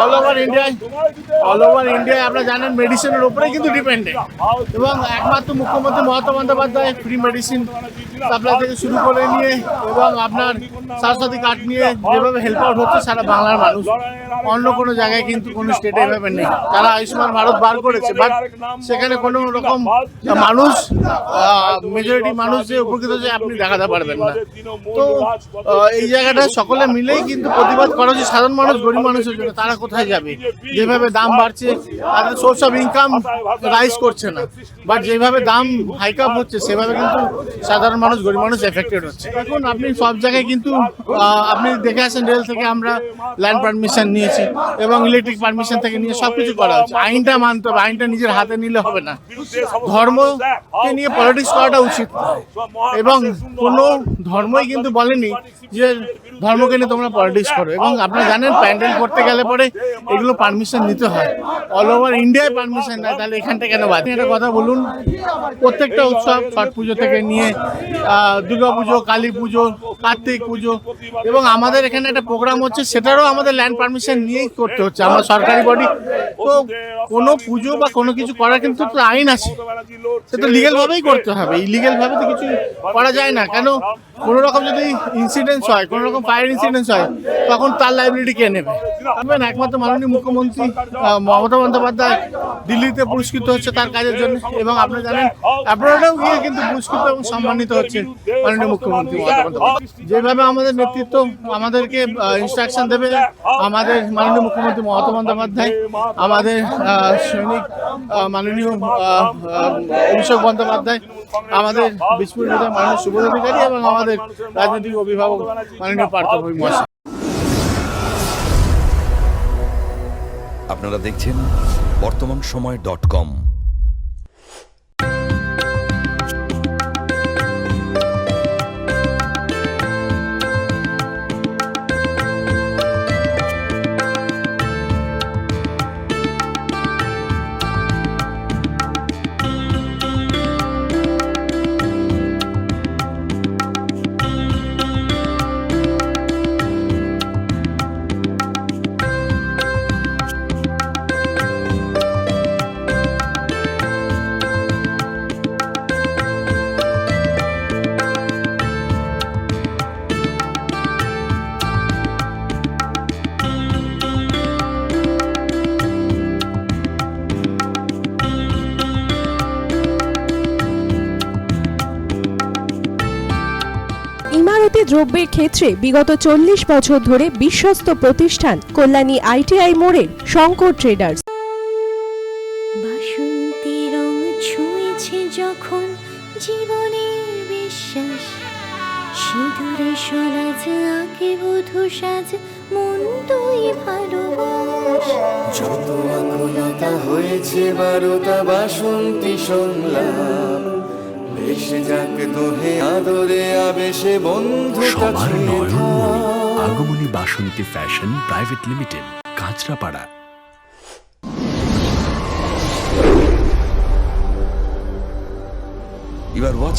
All over ইন্ডিয়ায় আপনারা জানেন মেডিসিনের উপরে কিন্তু ডিপেন্ডেন্ট, এবং একমাত্র মুখ্যমন্ত্রী Mamata Bandyopadhyay free medicine supply থেকে শুরু করে নিয়ে এবং আপনার স্বাস্থ্যসাথী কার্ড নিয়ে যেভাবে হেল্প আউট হচ্ছে সারা বাংলার মানুষ, অন্য কোনো জায়গায় কিন্তু কোনো স্টেটে এভাবে নেই। তারা আয়ুষ্মান ভারত বার করেছে, বাট সেখানে কোনো রকম মানুষ মেজরিটি মানুষ যে উপকৃত হচ্ছে আপনি দেখাতে পারবেন না। তো এই জায়গাটা সকলে মিলেই কিন্তু প্রতিবাদ করা হচ্ছে সাধারণ মানুষ, গরিব মানুষের জন্য। তারা কোথায় যাবে? যেভাবে দাম বাড়ছে তাদের সোর্স অফ ইনকাম রাইজ করছে না, বাট যেভাবে দাম হাইকআপ হচ্ছে সেভাবে কিন্তু সাধারণ মানুষ, গরিব মানুষ এফেক্টেড হচ্ছে। এখন আপনি সব জায়গায় কিন্তু আপনি দেখে আসেন, রেল থেকে আমরা ল্যান্ড পারমিশন নিয়েছি এবং ইলেকট্রিক পারমিশন থেকে নিয়ে সবকিছু করা হচ্ছে। আইনটা মানতে হবে, আইনটা নিজের হাতে নিলে হবে না। ধর্মকে নিয়ে পলিটিক্স করাটা উচিত, এবং কোনো ধর্মই কিন্তু বলেনি যে ধর্মকে নিয়ে তোমরা পলিটিক্স করো। এবং আপনারা জানেন প্যান্ডেল করতে গেলে পরে এগুলো পারমিশন নিতে হয়, অল ওভার ইন্ডিয়ায় পারমিশন নেয়, তাহলে এখানটা কেন বাদ? একটা কথা বলুন, প্রত্যেকটা উৎসব ছট পুজো থেকে নিয়ে দুর্গা পুজো, কালী পুজো, কার্তিক পুজো, এবং আমাদের এখানে একটা প্রোগ্রাম হচ্ছে সেটারও আমাদের ল্যান্ড পারমিশন নিয়েই করতে হচ্ছে, আমরা সরকারি বডি। তো কোনো পুজো বা কোনো কিছু করার কিন্তু তো আইন আছে, সেটা লিগেল ভাবেই করতে হবে, ইলিগেল ভাবে তো কিছু করা যায় না। কেন কোনো রকম যদি ইনসিডেন্স হয়, কোনো রকম ফায়ার ইনসিডেন্স হয়, তখন তার লাইবিলিটি কে নেবে? একমাত্র মাননীয় মুখ্যমন্ত্রী মমতা বন্দ্যোপাধ্যায় দিল্লিতে পুরস্কৃত হচ্ছে তার কাজের জন্য, এবং আপনারা জানেন আপনারাও গিয়ে কিন্তু পুরস্কৃত এবং সম্মানিত হচ্ছে মাননীয় মুখ্যমন্ত্রী মমতা বন্দ্যোপাধ্যায়। যেভাবে আমাদের নেতৃত্ব আমাদেরকে ইনস্ট্রাকশন দেবে আমাদের মাননীয় মুখ্যমন্ত্রী মমতা বন্দ্যোপাধ্যায়, আমাদের সৈনিক মাননীয় অভিষেক বন্দ্যোপাধ্যায়, আমাদের বিষ্ণুর বিধায়ক মাননীয় সুবোধ অধিকারী, এবং আমাদের রাজনৈতিক অভিভাবক মাননীয় পার্থভূমি মহাশয়। আপনারা দেখছেন বর্তমানসময়.com। ইমারতি দ্রব্যের ক্ষেত্রে বিগত 40 বছর ধরে বিশ্বস্ত প্রতিষ্ঠান কল্যাণী আইটিআই মোড়ের শঙ্কর ট্রেডার্স। বাসন্তী রং ছুঁয়েছে যখন জীবনের বিশ্বাস, সিঁদুরে সরাজ আঁকে বধূ সাজ, মন তুই ভালোবাস। যত আকুলতা হয়েছে বারোটা বাসন্তী সংলাপ, ভেসে যাক দোহে আদরে আবেশে বন্ধু সবার Nayanmoni Agomoni Basanti fashion private limited, Kanchrapara. You are watching